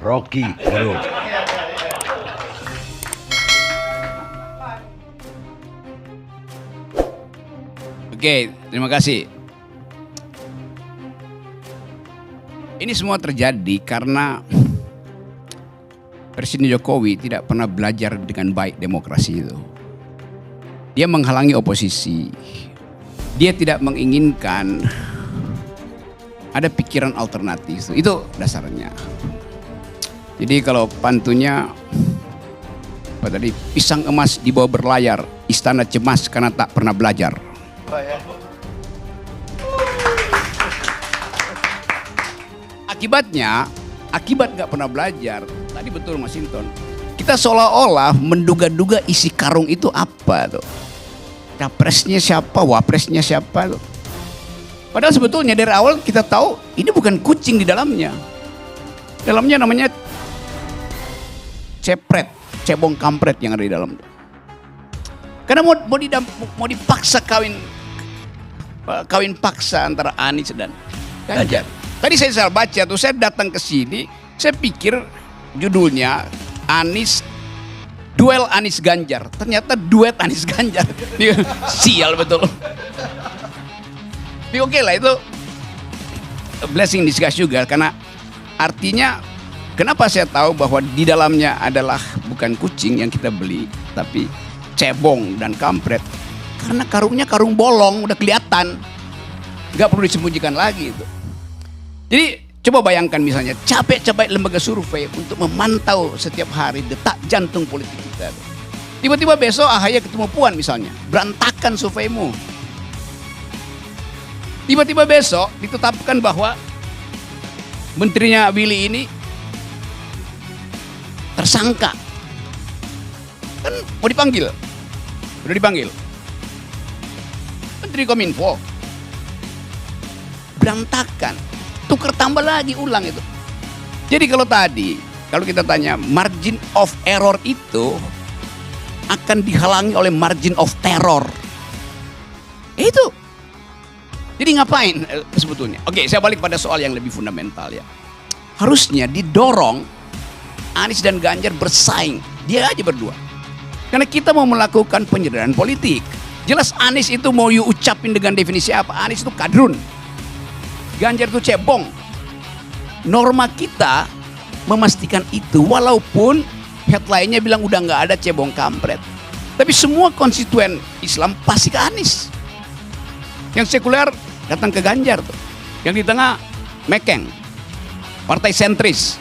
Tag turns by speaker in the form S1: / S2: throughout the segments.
S1: Rocky Gerung.
S2: Oke, terima kasih. Ini semua terjadi karena Presiden Jokowi tidak pernah belajar dengan baik demokrasi itu. Dia menghalangi oposisi. Dia tidak menginginkan ada pikiran alternatif. Itu dasarnya. Jadi kalau pantunnya apa tadi, pisang emas dibawa berlayar, istana cemas karena tak pernah belajar. Akibatnya, akibat gak pernah belajar. Tadi betul Mas Hinton. Kita seolah-olah menduga-duga isi karung itu apa tuh. Capresnya siapa, wapresnya siapa tuh. Padahal sebetulnya dari awal kita tahu ini bukan kucing di dalamnya. Dalamnya namanya cepret, cebong kampret yang ada di dalam. Karena mau dipaksa kawin paksa antara Anies dan Ganjar. Tadi saya salah baca tuh, saya datang ke sini, saya pikir judulnya Anies, duel Anies Ganjar. Ternyata duet Anies Ganjar. Sial betul. Tapi oke lah, itu blessing in disguise juga, karena artinya kenapa saya tahu bahwa di dalamnya adalah bukan kucing yang kita beli, tapi cebong dan kampret. Karena karungnya karung bolong, udah kelihatan. Gak perlu disembunyikan lagi itu. Jadi coba bayangkan misalnya capek-capek lembaga survei untuk memantau setiap hari detak jantung politik kita. Tiba-tiba besok AHY ketemu Puan misalnya, berantakan surveimu. Tiba-tiba besok ditetapkan bahwa menterinya Willy ini tersangka. Kan mau dipanggil. Udah dipanggil. Menteri Kominfo. Berantakan. Tukar tambah lagi, ulang itu. Jadi kalau kita tanya margin of error itu akan dihalangi oleh margin of terror. Itu. Jadi ngapain sebetulnya? Oke, saya balik pada soal yang lebih fundamental ya. Harusnya didorong Anies dan Ganjar bersaing. Dia aja berdua. Karena kita mau melakukan penyederhanaan politik. Jelas Anies itu mau ucapin dengan definisi apa? Anies itu kadrun. Ganjar itu cebong. Norma kita memastikan itu, walaupun headline-nya bilang udah nggak ada cebong kampret. Tapi semua konstituen Islam pasti ke Anies. Yang sekuler datang ke Ganjar tuh. Yang di tengah mekeng, partai sentris,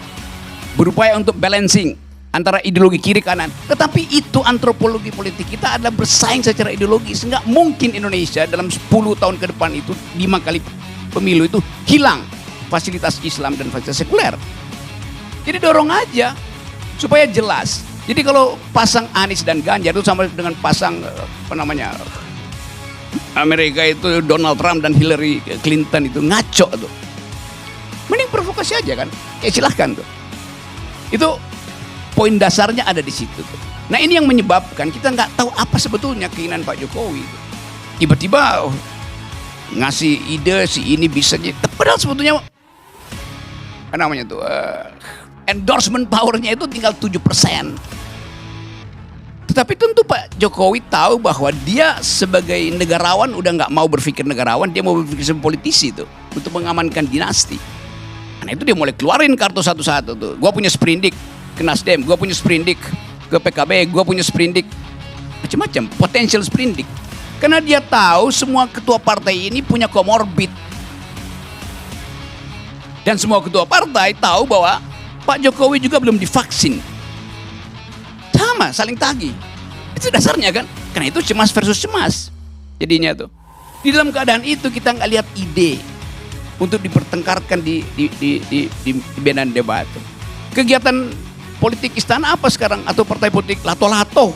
S2: berupaya untuk balancing antara ideologi kiri kanan. Tetapi itu antropologi politik kita adalah bersaing secara ideologis. Nggak mungkin Indonesia dalam 10 tahun ke depan itu 5 kali pemilu itu hilang fasilitas Islam dan fasilitas sekuler. Jadi dorong aja supaya jelas. Jadi kalau pasang Anies dan Ganjar itu sama dengan pasang Amerika itu Donald Trump dan Hillary Clinton, itu ngaco tuh. Mending provokasi aja kan. Silahkan tuh. Itu poin dasarnya ada di situ tuh. Nah ini yang menyebabkan kita nggak tahu apa sebetulnya keinginan Pak Jokowi. Tiba-tiba ngasih ide si ini bisa, padahal sebetulnya endorsement powernya itu tinggal 7%. Tetapi tentu Pak Jokowi tahu bahwa dia sebagai negarawan udah nggak mau berpikir negarawan, dia mau berpikir sebagai politisi tuh untuk mengamankan dinasti. Nah itu dia mulai keluarin kartu satu-satu tuh. Gua punya sprindik ke Nasdem, gua punya sprindik ke PKB, gua punya sprindik macam-macam, potensial sprindik. Karena dia tahu semua ketua partai ini punya komorbid. Dan semua ketua partai tahu bahwa Pak Jokowi juga belum divaksin. Sama, saling tagih. Itu dasarnya kan. Karena itu cemas versus cemas. Jadinya tuh. Di dalam keadaan itu kita nggak lihat ide untuk dipertengkarkan di medan debat. Kegiatan politik istana apa sekarang? Atau partai politik lato-lato.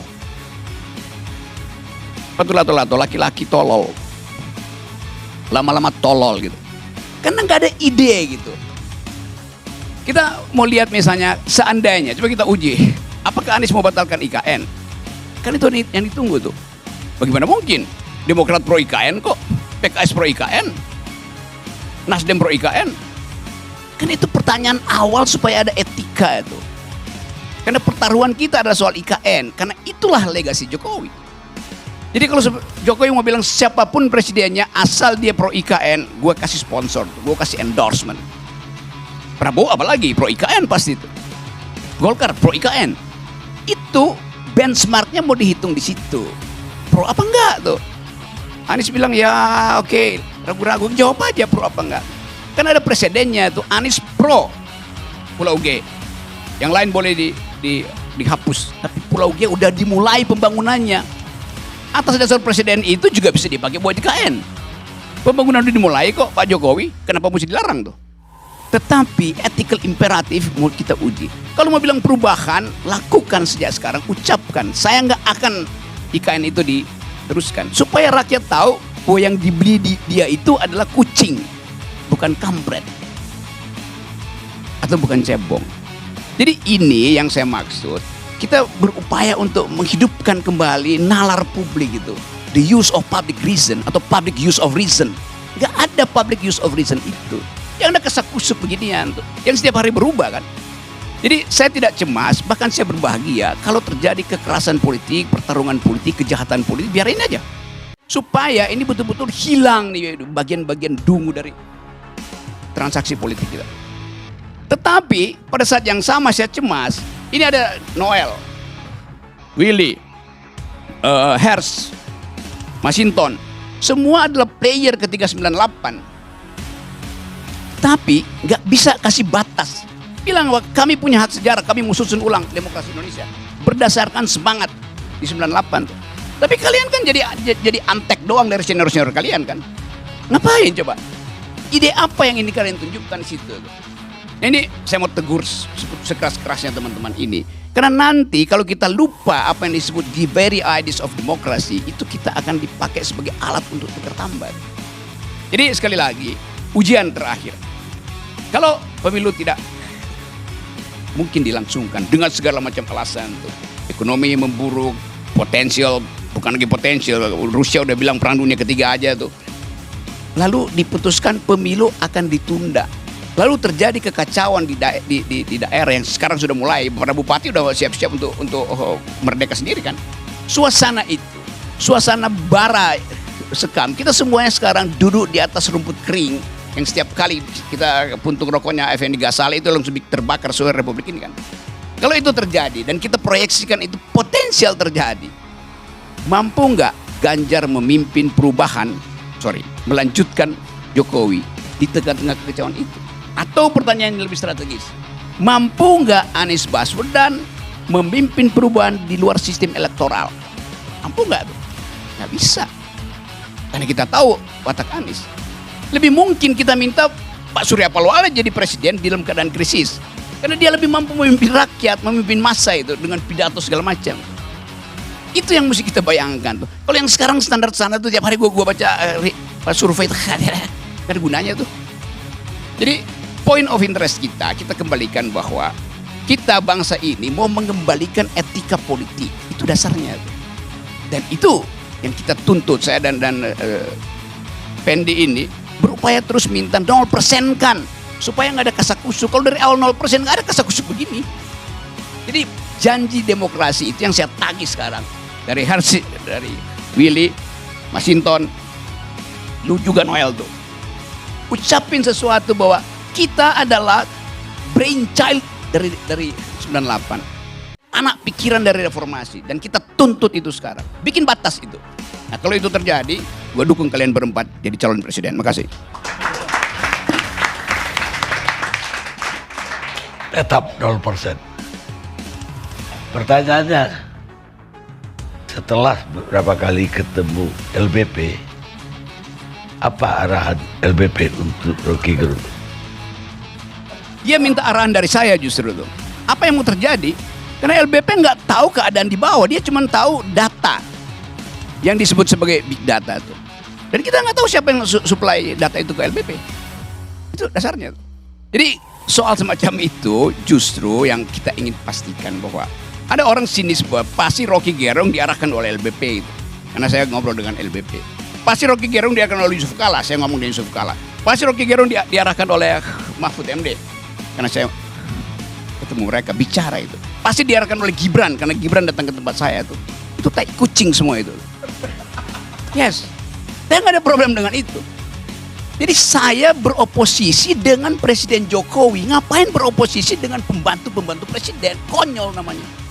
S2: Lato-lato, laki-laki tolol. Lama-lama tolol gitu. Karena nggak ada ide gitu. Kita mau lihat misalnya seandainya, coba kita uji. Apakah Anies mau batalkan IKN? Kan itu yang ditunggu tuh. Bagaimana mungkin? Demokrat pro IKN kok. PKS pro IKN. Nasdem pro IKN. Kan itu pertanyaan awal supaya ada etika itu. Karena pertaruhan kita adalah soal IKN. Karena itulah legasi Jokowi. Jadi kalau Jokowi mau bilang siapapun presidennya asal dia pro IKN, gue kasih sponsor, gue kasih endorsement. Prabowo apalagi pro IKN pasti itu. Golkar pro IKN. Itu benchmarknya mau dihitung di situ. Pro apa enggak tuh? Anies bilang ya oke, ragu-ragu, jawab aja pro apa enggak. Kan ada presidennya tuh, Anies pro Pulau G. Yang lain boleh dihapus. Tapi Pulau G udah dimulai pembangunannya. Atas dasar presiden itu juga bisa dipakai buat IKN. Pembangunan udah dimulai kok Pak Jokowi. Kenapa mesti dilarang tuh? Tetapi ethical imperatif mau kita uji. Kalau mau bilang perubahan, lakukan sejak sekarang. Ucapkan, saya nggak akan IKN itu diteruskan. Supaya rakyat tahu bahwa yang dibeli dia itu adalah kucing. Bukan kampret. Atau bukan cebong. Jadi ini yang saya maksud. Kita berupaya untuk menghidupkan kembali nalar publik itu. The use of public reason atau public use of reason. Gak ada public use of reason itu. Yang ada kesak-kusuk beginian tuh. Yang setiap hari berubah kan. Jadi saya tidak cemas, bahkan saya berbahagia kalau terjadi kekerasan politik, pertarungan politik, kejahatan politik, biarin aja. Supaya ini betul-betul hilang nih bagian-bagian dungu dari transaksi politik kita. Tetapi pada saat yang sama saya cemas. Ini ada Noel, Willy, Hers, Masinton. Semua adalah player ketika 98. Tapi nggak bisa kasih batas. Bilang kami punya hak sejarah, kami mau susun ulang demokrasi Indonesia. Berdasarkan semangat di 98 tuh. Tapi kalian kan jadi antek doang dari senior-senior kalian kan. Ngapain coba? Ide apa yang ini kalian tunjukkan di situ? Nah ini saya mau tegur sekeras-kerasnya teman-teman ini. Karena nanti kalau kita lupa apa yang disebut the very ideas of democracy, itu kita akan dipakai sebagai alat untuk tukar tambah. Jadi sekali lagi, ujian terakhir. Kalau pemilu tidak mungkin dilangsungkan dengan segala macam alasan tuh. Ekonomi memburuk, potensial, bukan lagi potensial, Rusia udah bilang perang dunia ketiga aja tuh. Lalu diputuskan pemilu akan ditunda. Lalu terjadi kekacauan di daerah yang sekarang sudah mulai. Para bupati udah siap-siap untuk merdeka sendiri kan. Suasana itu, suasana bara sekam. Kita semuanya sekarang duduk di atas rumput kering yang setiap kali kita puntung rokoknya Effendi Ghazali itu langsung terbakar seluruh republik ini kan. Kalau itu terjadi dan kita proyeksikan itu potensial terjadi, mampu nggak Ganjar memimpin perubahan, melanjutkan Jokowi di tengah-tengah kekecewaan itu? Atau pertanyaan yang lebih strategis, mampu nggak Anies Baswedan memimpin perubahan di luar sistem elektoral? Mampu nggak tuh? Nggak bisa. Karena kita tahu watak Anies. Lebih mungkin kita minta Pak Surya Paloh jadi presiden di dalam keadaan krisis. Karena dia lebih mampu memimpin rakyat, memimpin massa itu dengan pidato segala macam. Itu yang mesti kita bayangkan tuh. Kalau yang sekarang standar-standar tuh tiap hari gua baca survei itu gak ada gunanya tuh. Jadi point of interest kita kembalikan bahwa kita bangsa ini mau mengembalikan etika politik. Itu dasarnya tuh. Dan itu yang kita tuntut, saya dan Pendi ini berupaya terus minta 0% kan supaya nggak ada kasakusuk. Kalau dari awal 0% nggak ada kasakusuk begini. Jadi janji demokrasi itu yang saya tagih sekarang dari Hersi, dari Willy, Masinton, lu juga Noel tuh. Ucapin sesuatu bahwa kita adalah brainchild dari 98. Anak pikiran dari reformasi dan kita tuntut itu sekarang. Bikin batas itu. Nah, kalau itu terjadi, gue dukung kalian berempat jadi calon presiden. Makasih.
S1: Tetap 0%. Pertanyaannya, setelah beberapa kali ketemu LBP, apa arahan LBP untuk Rocky Gerung?
S2: Dia minta arahan dari saya justru tuh. Apa yang mau terjadi? Karena LBP nggak tahu keadaan di bawah, dia cuma tahu data yang disebut sebagai big data tuh. Dan kita nggak tahu siapa yang supply data itu ke LBP. Itu dasarnya. Jadi soal semacam itu justru yang kita ingin pastikan bahwa ada orang sinis bahwa pasti Rocky Gerung diarahkan oleh LBP itu. Karena saya ngobrol dengan LBP. Pasti Rocky Gerung diarahkan oleh Yusuf Kalla. Saya ngomong dengan Yusuf Kalla. Pasti Rocky Gerung diarahkan oleh Mahfud MD. Karena saya ketemu mereka bicara itu. Pasti diarahkan oleh Gibran karena Gibran datang ke tempat saya tuh. Itu tai kucing semua itu. Yes. Saya nggak ada problem dengan itu. Jadi saya beroposisi dengan Presiden Jokowi. Ngapain beroposisi dengan pembantu-pembantu presiden? Konyol namanya.